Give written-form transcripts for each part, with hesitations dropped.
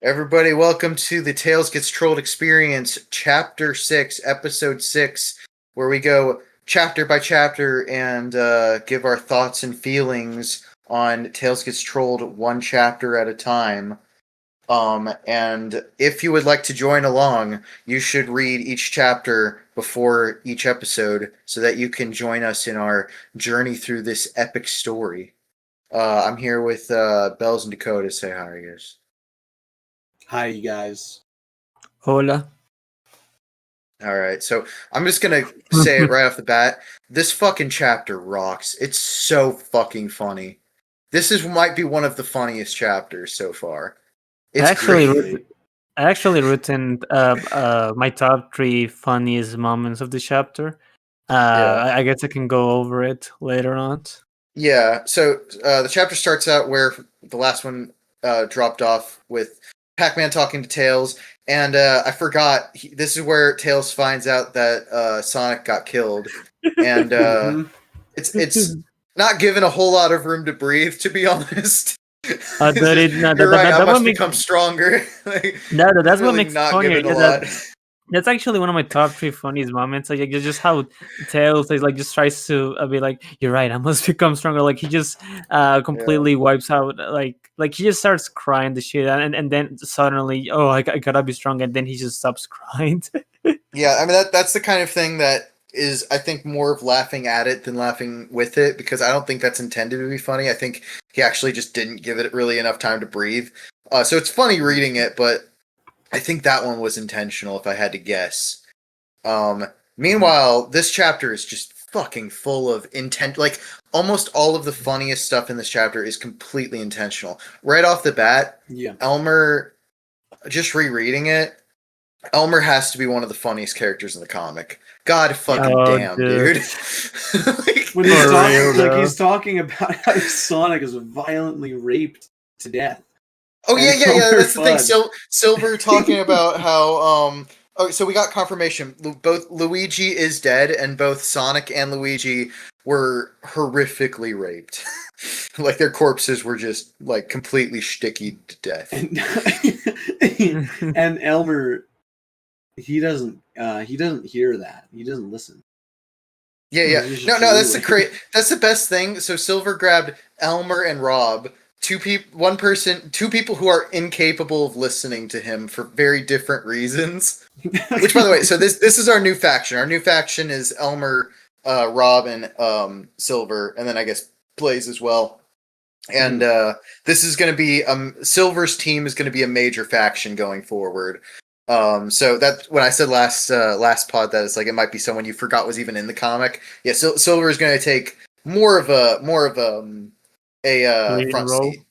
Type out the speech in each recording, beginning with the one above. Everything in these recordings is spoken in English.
Everybody, welcome to the Tales Gets Trolled Experience, Chapter 6, Episode 6, where we go chapter by chapter and give our thoughts and feelings on Tales Gets Trolled one chapter at a time. And if you would like to join along, you should read each chapter before each episode so that you can join us in our journey through this epic story. I'm here with Bells and Dakota. Say hi, guys. Hi, you guys. Hola. All right, so I'm just gonna say it right off the bat. This fucking chapter rocks. It's so fucking funny. Might be one of the funniest chapters so far. It's I actually written my top 3 funniest moments of the chapter. I guess I can go over it later on. Yeah, so the chapter starts out where the last one dropped off with Pac-Man talking to Tails, and I forgot, this is where Tails finds out that Sonic got killed, and it's not given a whole lot of room to breathe, to be honest. You're right, I must become stronger. That's what makes it funnier. That's actually one of my top 3 funniest moments. Like just how Tails just tries to be like, "You're right, I must become stronger." Like he just completely wipes out. Like he just starts crying the shit, and then suddenly, oh, I gotta be strong, and then he just stops crying. Yeah, I mean that's the kind of thing that is, I think, more of laughing at it than laughing with it, because I don't think that's intended to be funny. I think he actually just didn't give it really enough time to breathe. So it's funny reading it, but I think that one was intentional, if I had to guess. Meanwhile, this chapter is just fucking full of intent. Like, almost all of the funniest stuff in this chapter is completely intentional. Right off the bat, Elmer, just rereading it, Elmer has to be one of the funniest characters in the comic. God fucking damn, dude. When he's talking about how Sonic is violently raped to death. Oh yeah. That's the thing. Silver talking about how so we got confirmation. Both Luigi is dead, and both Sonic and Luigi were horrifically raped. Like their corpses were just like completely shticky to death. And Elmer, he doesn't hear that. He doesn't listen. Yeah. No, that's the best thing. So Silver grabbed Elmer and Rob. Two people who are incapable of listening to him for very different reasons. Which, by the way, so this is our new faction. Our new faction is Elmer, Rob, and Silver, and then I guess Blaze as well. And this is going to be Silver's team is going to be a major faction going forward. So that when I said last pod that it's like it might be someone you forgot was even in the comic. Yeah, Silver is going to take more of a front seat.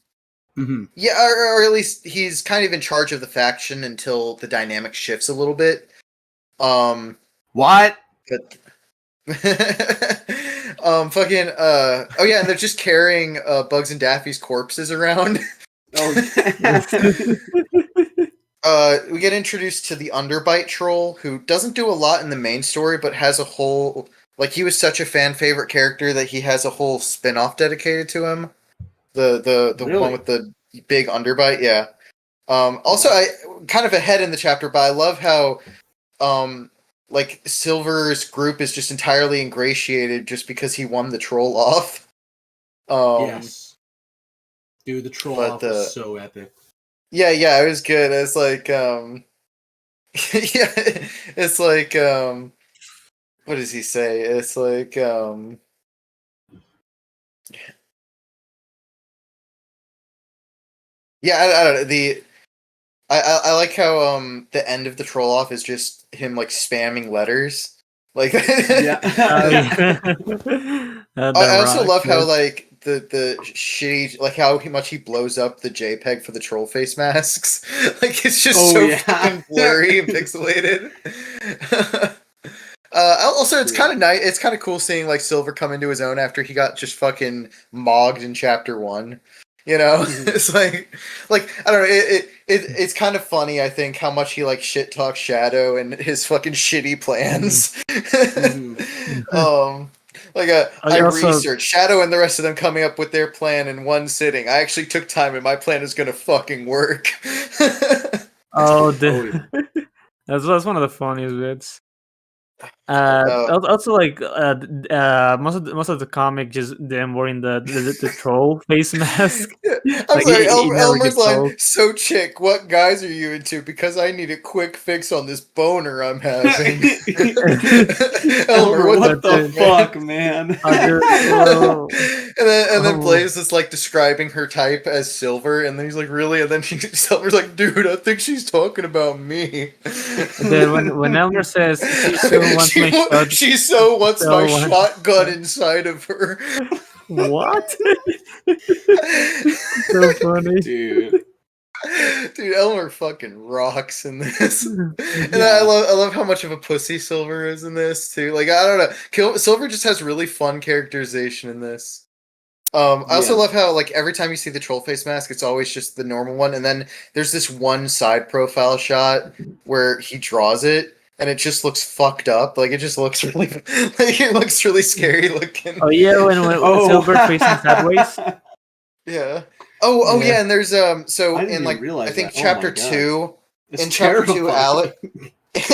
Mm-hmm. Yeah, or at least he's kind of in charge of the faction until the dynamic shifts a little bit. What? But oh yeah, and they're just carrying Bugs and Daffy's corpses around. We get introduced to the Underbite troll, who doesn't do a lot in the main story, but has a whole, like, he was such a fan favorite character that he has a whole spin-off dedicated to him. The Really? one with the big underbite, yeah. Also, I kind of ahead in the chapter, but I love how like Silver's group is just entirely ingratiated just because he won the troll off. Yes, dude, the troll off was so epic. Yeah, it was good. It's like yeah, it's like what does he say? It's like yeah, I don't know. I like how the end of the troll off is just him like spamming letters. Like yeah. I also love how like the shitty, like how much he blows up the JPEG for the troll face masks. Like it's just fucking blurry and pixelated. Also, it's kind of nice. It's kind of cool seeing like Silver come into his own after he got just fucking mogged in chapter 1. You know, it's like I don't know. It's kind of funny. I think how much he like shit talks Shadow and his fucking shitty plans. I researched Shadow and the rest of them coming up with their plan in one sitting. I actually took time, and my plan is gonna fucking work. Oh, yeah. that's one of the funniest bits. Also, like most of the comic, just them wearing the troll face mask. I'm Like sorry, he never Elmer's gets line, old. so chick, what guys are you into? Because I need a quick fix on this boner I'm having. Elmer, what the dude, fuck, man? And then Blaze is like describing her type as Silver, and then he's like, really? And then Silver's like, dude, I think she's talking about me. Then when Elmer says she so wants my shot, she so wants so my wants- shotgun inside of her. What? So funny, Dude. Dude, Elmer fucking rocks in this, and Yeah. I love how much of a pussy Silver is in this too. Like I don't know, Silver just has really fun characterization in this. I also love how like every time you see the troll face mask, it's always just the normal one, and then there's this one side profile shot where he draws it, and it just looks fucked up. Like it just looks really, like it looks really scary looking. Oh yeah, when Silver facing sideways. Yeah. Oh yeah, and there's so I didn't in even like realize I think that. Oh chapter my God. 2 It's in chapter 2 terrifying.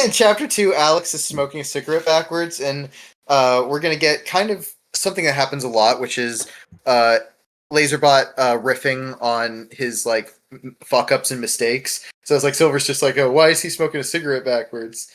in chapter 2 Alex is smoking a cigarette backwards, and we're gonna get kind of something that happens a lot, which is Laserbot riffing on his like fuck ups and mistakes. So it's like Silver's just like, oh, why is he smoking a cigarette backwards?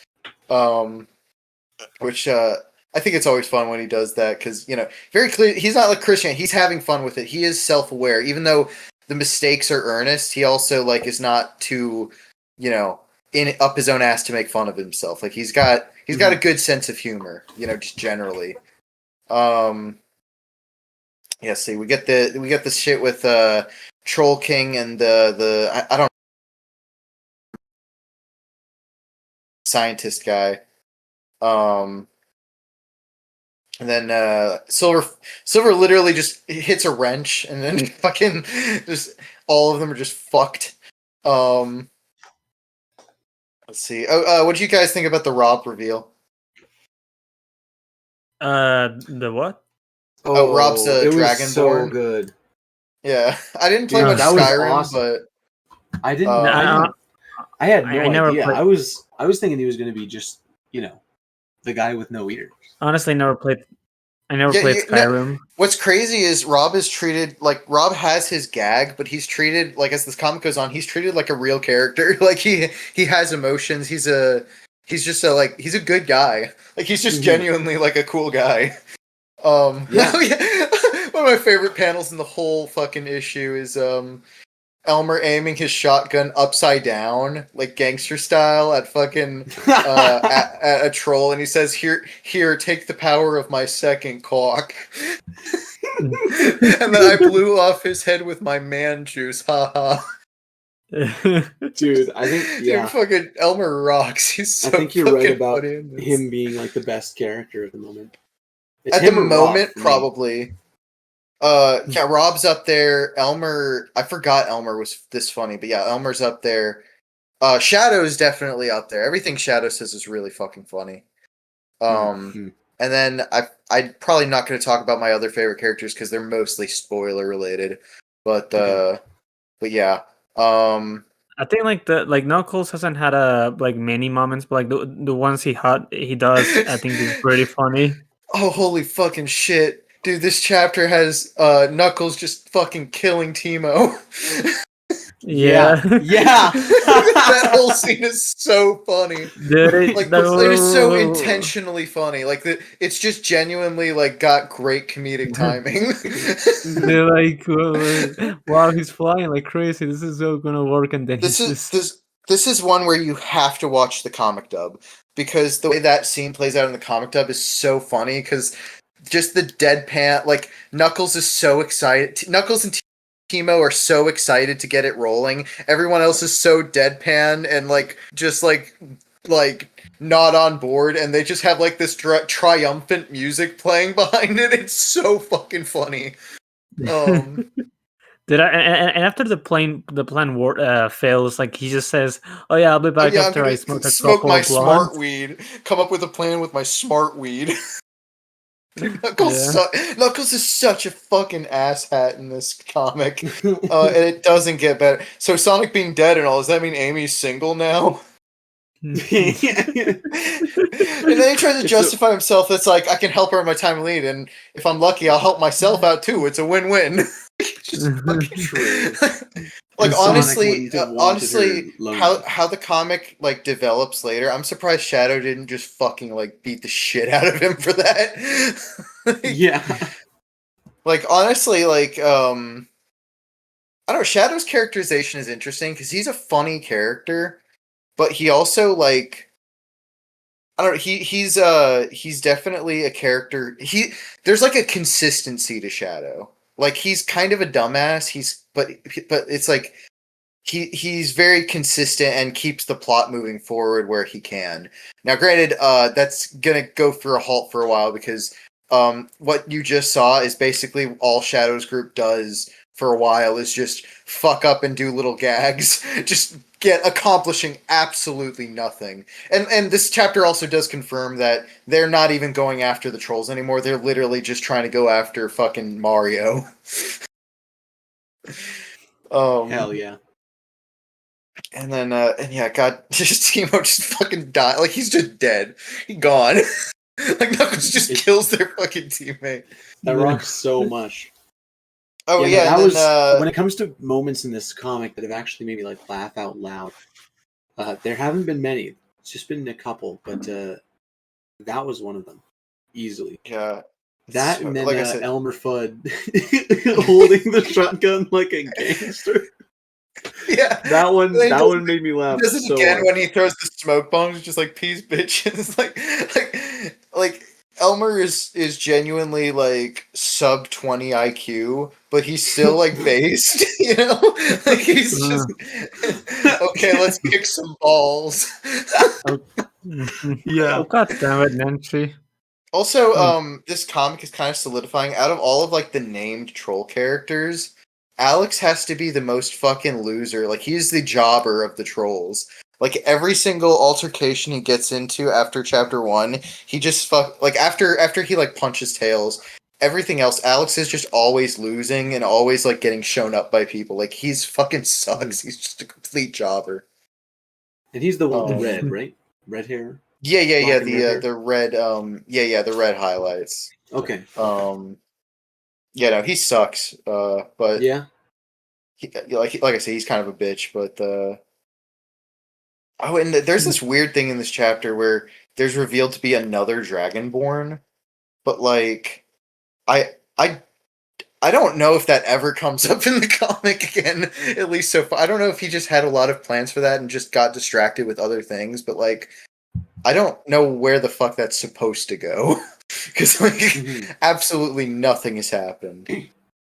Which I think it's always fun when he does that, because you know, very clear he's not like Christian. He's having fun with it. He is self-aware, even though the mistakes are earnest. He also like is not too, you know, in up his own ass to make fun of himself. Like he's got a good sense of humor, you know, just generally. Yeah. See, we get the shit with Troll King and I don't scientist guy. And then Silver literally just hits a wrench, and then fucking just all of them are just fucked. Let's see. What do you guys think about the Rob reveal? The what? Oh, Rob's a it was Dragonborn. so good. Yeah, I didn't play much that was Skyrim, awesome. but I didn't. I had no idea. I was thinking he was going to be just, you know, the guy with no ears. Honestly, never played. I never played Skyrim. No, what's crazy is Rob is treated like Rob has his gag, but he's treated like, as this comic goes on, he's treated like a real character. Like he has emotions. He's just he's a good guy. Like he's just genuinely like a cool guy. Yeah. One of my favorite panels in the whole fucking issue is Elmer aiming his shotgun upside down, like gangster style, at fucking at a troll, and he says, "Here, take the power of my second Caulk." And then I blew off his head with my man juice. Haha. Dude, I think Dude, fucking Elmer rocks. He's so I think you're right about him being like the best character at the moment. At the moment, probably. Yeah, Rob's up there. Elmer, I forgot Elmer was this funny, but yeah, Elmer's up there. Shadow's definitely up there. Everything Shadow says is really fucking funny. And then I'm probably not going to talk about my other favorite characters because they're mostly spoiler related. But yeah. I think like Knuckles hasn't had many moments, but like the ones he does, I think is pretty funny. Oh, holy fucking shit. Dude, this chapter has Knuckles just fucking killing Teemo. Yeah. That whole scene is so funny. Dude, it is so intentionally funny. Like it's just genuinely like got great comedic timing. They're like, wow, he's flying like crazy. This is so gonna work, and then this is one where you have to watch the comic dub, because the way that scene plays out in the comic dub is so funny, because just the deadpan, like Knuckles is so excited. Knuckles and Teemo are so excited to get it rolling. Everyone else is so deadpan and like just like not on board, and they just have like this triumphant music playing behind it. It's so fucking funny. And after the plan fails, like he just says, "Oh yeah, I'll be back after I smoke my smart weed. Come up with a plan with my smart weed." Knuckles is such a fucking asshat in this comic, and it doesn't get better. So Sonic being dead and all, does that mean Amy's single now? And then he tries to justify himself. That's like, I can help her in my time of need, and if I'm lucky, I'll help myself out too. It's a win-win. Just fucking true. Like honestly, how the comic like develops later, I'm surprised Shadow didn't just fucking like beat the shit out of him for that. Yeah. Like honestly, like I don't know. Shadow's characterization is interesting because he's a funny character, but he also like I don't know. He's definitely a character. There's like a consistency to Shadow. Like he's kind of a dumbass. But it's like he's very consistent and keeps the plot moving forward where he can. Now, granted, that's gonna go for a halt for a while because what you just saw is basically all Shadow's group does for a while is just fuck up and do little gags, just accomplishing absolutely nothing. And this chapter also does confirm that they're not even going after the trolls anymore. They're literally just trying to go after fucking Mario. Hell yeah. And then and yeah, God, just Timo just fucking died. Like he's just dead. He gone. Like Knuckles just kills their fucking teammate. That rocks so much. Oh yeah, that then, was when it comes to moments in this comic that have actually made me like laugh out loud. There haven't been many. It's just been a couple, but that was one of them, easily. Yeah. That and then like I said, Elmer Fudd holding the shotgun like a gangster. Yeah, that one made me laugh. He does it so again hard. when he throws the smoke bombs, just like peace, bitch. It's like Elmer is genuinely like sub 20 IQ, but he's still like based, you know? Like he's just okay. Let's kick some balls. Yeah. Oh, God damn it, Nancy. Also, this comic is kind of solidifying. Out of all of like the named troll characters, Alex has to be the most fucking loser. Like he's the jobber of the trolls. Like every single altercation he gets into after chapter 1, he just after he like punches Tails. Everything else, Alex is just always losing and always like getting shown up by people. Like he's fucking sucks. He's just a complete jobber. And he's the one with red, right? Red hair. Yeah. The red the red highlights. Okay. Yeah, no, he sucks. But yeah, like I say, he's kind of a bitch. But and there's this weird thing in this chapter where there's revealed to be another Dragonborn, but like I don't know if that ever comes up in the comic again. At least so far, I don't know if he just had a lot of plans for that and just got distracted with other things. But like, I don't know where the fuck that's supposed to go. Because like absolutely nothing has happened.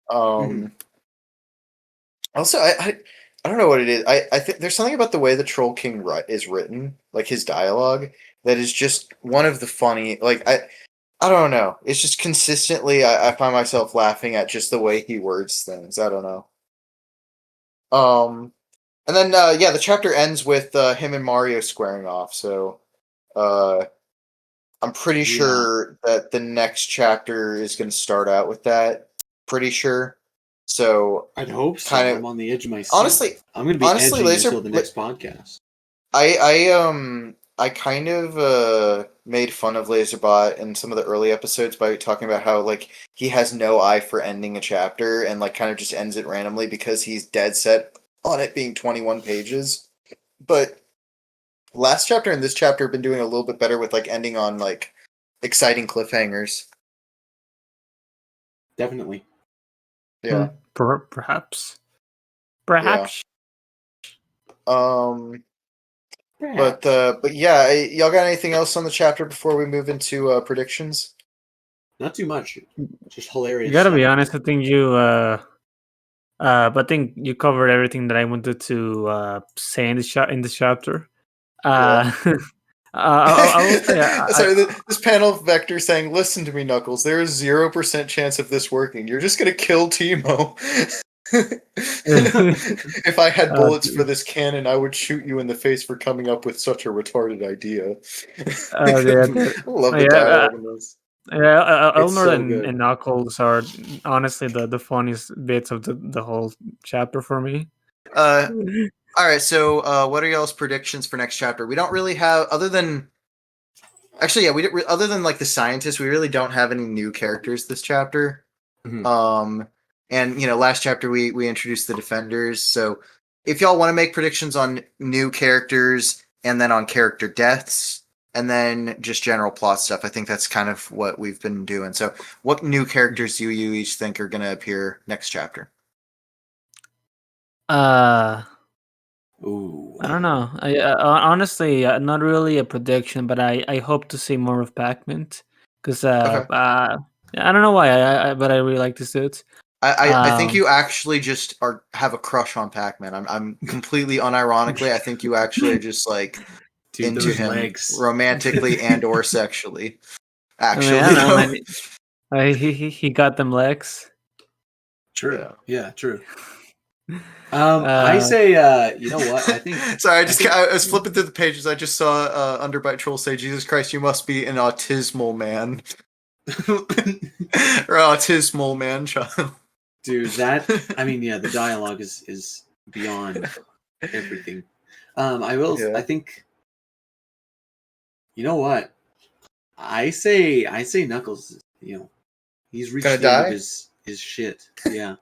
Also, I don't know what it is. I think there's something about the way the Troll King is written, like his dialogue, that is just one of the funny. Like I don't know. It's just consistently I find myself laughing at just the way he words things. I don't know. And then the chapter ends with him and Mario squaring off. So I'm pretty sure that the next chapter is going to start out with that. Pretty sure. So I'd hope so. I'm on the edge of my seat. Honestly, I'm going to be edging until the next podcast. I kind of made fun of Laserbot in some of the early episodes by talking about how like he has no eye for ending a chapter and like kind of just ends it randomly because he's dead set on it being 21 pages. But last chapter and this chapter have been doing a little bit better with like ending on like exciting cliffhangers. Definitely. Yeah. Perhaps. Yeah. But yeah, y'all got anything else on the chapter before we move into predictions? Not too much. Just hilarious. You gotta be honest. I think I think you covered everything that I wanted to say in this chapter. I will say, sorry, this panel of Vector saying, "Listen to me, Knuckles. There is 0% chance of this working. You're just gonna kill Timo." If I had bullets for this cannon, I would shoot you in the face for coming up with such a retarded idea. I love the dialogue in this. Yeah, It's Elmer so and good. Knuckles are honestly the funniest bits of the whole chapter for me. All right. So, what are y'all's predictions for next chapter? We don't really have, other than actually, yeah, other than like the scientists, we really don't have any new characters this chapter. Mhm. And last chapter we introduced the defenders. So, if y'all want to make predictions on new characters and then on character deaths and then just general plot stuff, I think that's kind of what we've been doing. So, what new characters do you each think are going to appear next chapter? Ooh. I don't know. Honestly, not really a prediction, but I hope to see more of Pac-Man because Okay. I don't know why, but I really like the suit. I think you actually just have a crush on Pac-Man. I'm completely unironically. I think you actually are just like Dude, into those him legs. romantically and or sexually. I mean, Actually, I don't know, though. man. He got them legs. True. Yeah. Yeah, true. I say, you know what? I think. Sorry, I was flipping through the pages. I just saw Underbite Troll say, "Jesus Christ, you must be an autismal man or autismal man child." Dude, I mean, yeah, the dialogue is beyond everything. Yeah. I think. You know what? I say Knuckles. He's reached Gonna the end of die? his shit. Yeah,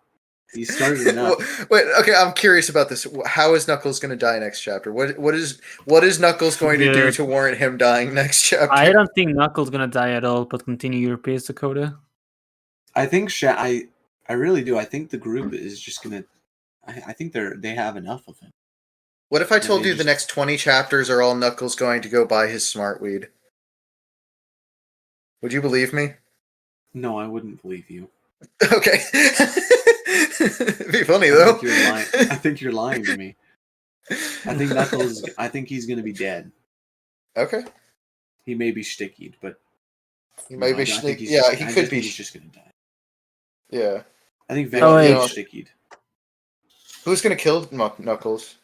he's started enough. Wait, okay, I'm curious about this. How is Knuckles going to die next chapter? What is Knuckles going to do Dude, to warrant him dying next I chapter? don't think Knuckles gonna die at all. But continue your piece, Dakota. I think I really do. I think the group is just gonna. I think they have enough of him. What if I And told they you the just next 20 chapters are all Knuckles going to go buy his smart weed? Would you believe me? No, I wouldn't believe you. Okay. It'd be funny I though. think you're lying. I think you're lying to me. I think Knuckles. I think he's gonna be dead. Okay. He may be stickied, but He no, may be I think he's yeah, just. he I could just be think he's just gonna die. yeah. I think You Oh, Vector don't you wait. is don't stickied. who's going to kill Knuckles?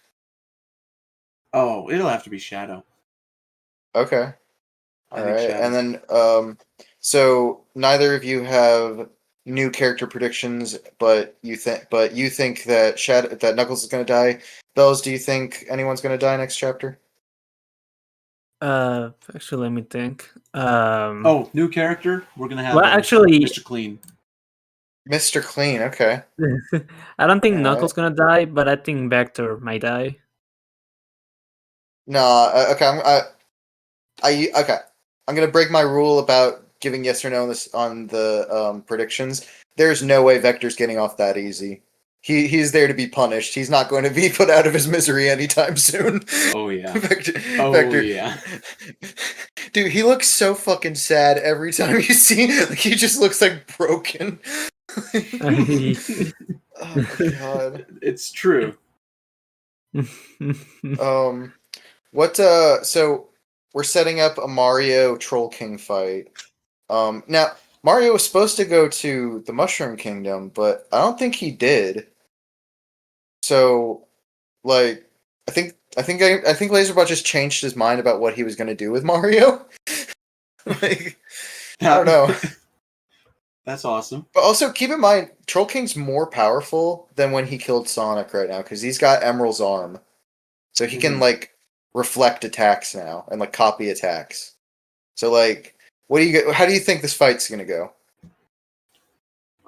Oh, it'll have to be Shadow. Okay. I All think right. And Shadow. then so neither of you have new character predictions, but you think that Knuckles is going to die. Bells, do you think anyone's going to die next chapter? Actually, let me think. Oh, new character. We're gonna have Well, actually, Mr. Clean. Mr. Clean. Okay. I don't think All right. Knuckles gonna die, but I think Vector might die. No, okay. Okay. I'm gonna break my rule about giving yes or no on the predictions. There's no way Vector's getting off that easy. He's there to be punished. He's not going to be put out of his misery anytime soon. Oh yeah. Vector, Oh Vector, yeah. dude, he looks so fucking sad every time you see. Like he just looks like broken. Oh my god. It's true. Um, so we're setting up a Mario Troll King fight. Now Mario was supposed to go to the Mushroom Kingdom, but I don't think he did. So, like, I think Laserbot just changed his mind about what he was going to do with Mario. Like, I don't know. That's awesome. But also keep in mind, Troll King's more powerful than when he killed Sonic right now because he's got Emerald's arm, so he can Mhm. like reflect attacks now and like copy attacks. So like, what do you get? How do you think this fight's gonna go?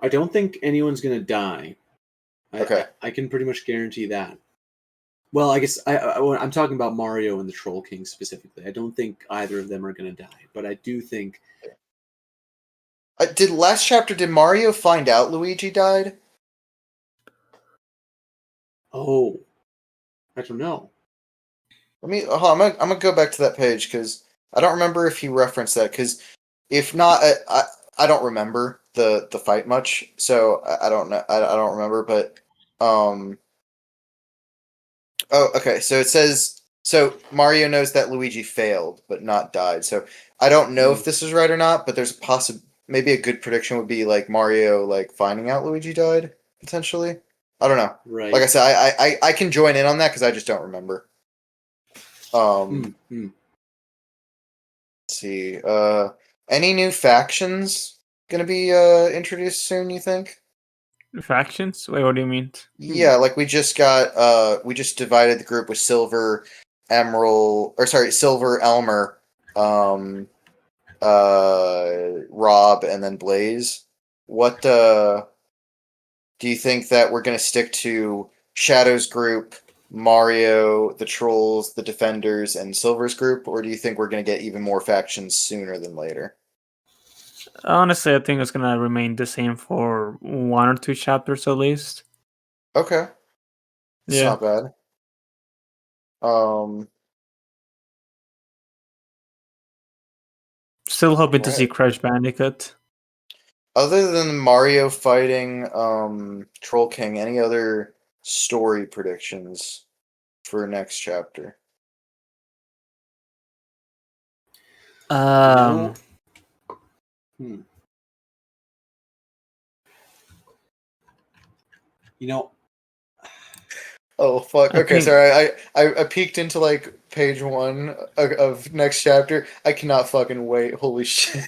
I don't think anyone's gonna die. Okay. I can pretty much guarantee that. Well, I guess I'm talking about Mario and the Troll King specifically. I don't think either of them are gonna die, but I do think. Did Mario find out Luigi died? Oh, I don't know. Let me. I'm gonna go back to that page because I don't remember if he referenced that. Because if not, I don't remember the fight much, so I don't know. I don't remember, but um. Oh, okay. So it says Mario knows that Luigi failed but not died. So I don't know if this is right or not, but there's maybe a good prediction would be like Mario like finding out Luigi died potentially. I don't know. Right. Like I said, I can join in on that because I just don't remember. Let's see. Any new factions gonna be introduced soon, you think? Factions? Wait, what do you mean? Yeah, like we just divided the group with Silver, Silver, Elmer, Rob, and then Blaze. What do you think that we're gonna stick to Shadow's group, Mario, the Trolls, the Defenders, and Silver's group, or do you think we're gonna get even more factions sooner than later? Honestly, I think it's gonna remain the same for 1 or 2 chapters at least. Okay. It's Yeah. not bad. Still hoping to Right. see Crash Bandicoot. Other than Mario fighting Troll King, any other story predictions for next chapter? Hmm. You know. Oh fuck! I Okay, think sorry. I peeked into like page 1 of next chapter. I cannot fucking wait. Holy shit!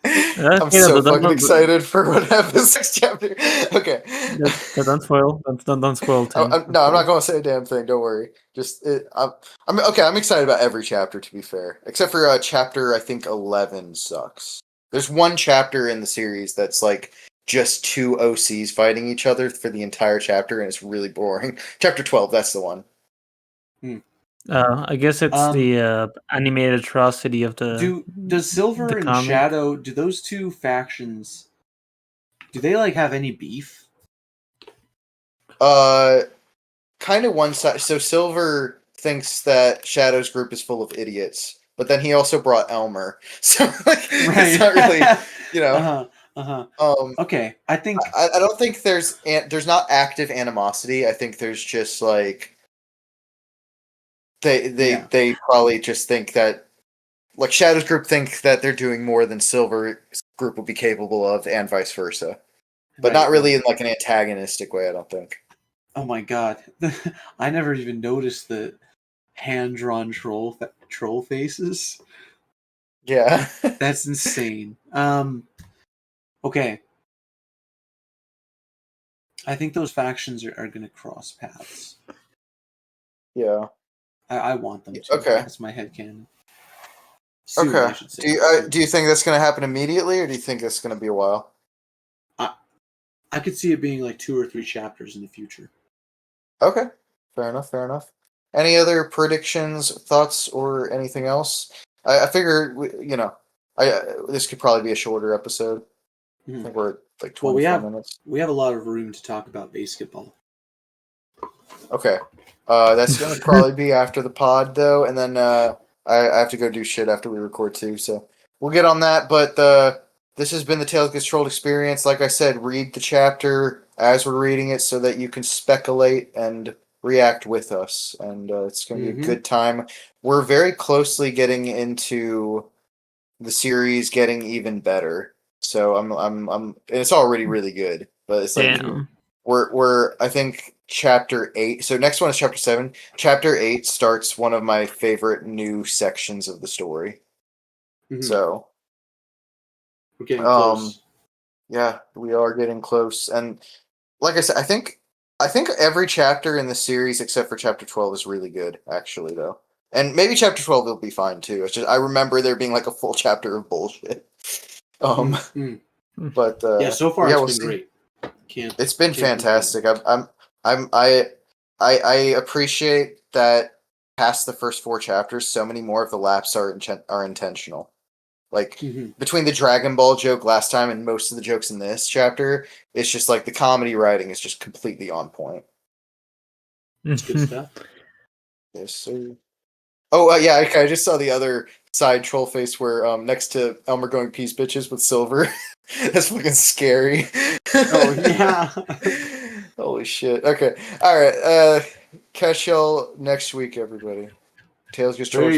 I'm so fucking excited for what happens next chapter. Okay. Don't spoil. Don't spoil, Tim. I'm not going to say a damn thing. Don't worry. I'm okay. I'm excited about every chapter. To be fair, except for chapter I think 11 sucks. There's one chapter in the series that's like just 2 OCs fighting each other for the entire chapter, and it's really boring. Chapter 12. That's the one. I guess it's the animated atrocity of the. Does Silver and comic. Shadow, do those 2 factions, do they like have any beef? Kind of one side. So Silver thinks that Shadow's group is full of idiots, but then he also brought Elmer. So like, it's not really, you know. Okay, I think I don't think there's not active animosity. I think there's just like they probably just think that like Shadow's group think that they're doing more than Silver's group will be capable of, and vice versa. But not really in like an antagonistic way, I don't think. Oh my god. I never even noticed the hand-drawn troll faces. Yeah. That's insane. Okay. I think those factions are going to cross paths. Yeah. I want them to. Okay. That's my headcanon. Soon, okay. I should say. Do you think that's going to happen immediately, or do you think that's going to be a while? I could see it being like 2 or 3 chapters in the future. Okay. Fair enough. Any other predictions, thoughts, or anything else? I figure, this could probably be a shorter episode. I think we're at like 24 minutes. We have a lot of room to talk about basketball. Okay. That's going to probably be after the pod, though, and then I have to go do shit after we record, too, so we'll get on that, but this has been the Tales Gets Trolled experience. Like I said, read the chapter as we're reading it so that you can speculate and react with us, and it's going to be a good time. We're very closely getting into the series getting even better, so I'm and it's already really good, but it's like we're I think chapter 8. So next one is chapter 7. Chapter 8 starts one of my favorite new sections of the story. So we're getting close. Yeah, we are getting close, and like I said, I think every chapter in the series except for chapter 12 is really good, actually, though. And maybe chapter 12 will be fine too. It's just I remember there being like a full chapter of bullshit. But yeah, so far it's been great. It's been fantastic. I appreciate that past the first 4 chapters, so many more of the laps are intentional. Like between the Dragon Ball joke last time and most of the jokes in this chapter, it's just like the comedy writing is just completely on point. It's good stuff. Yes, sir. Oh yeah, I just saw the other side troll face where next to Elmer going peace bitches with Silver. That's fucking scary. Oh yeah. Holy shit. Okay. All right. Catch y'all next week, everybody. Tales Gets Trolled.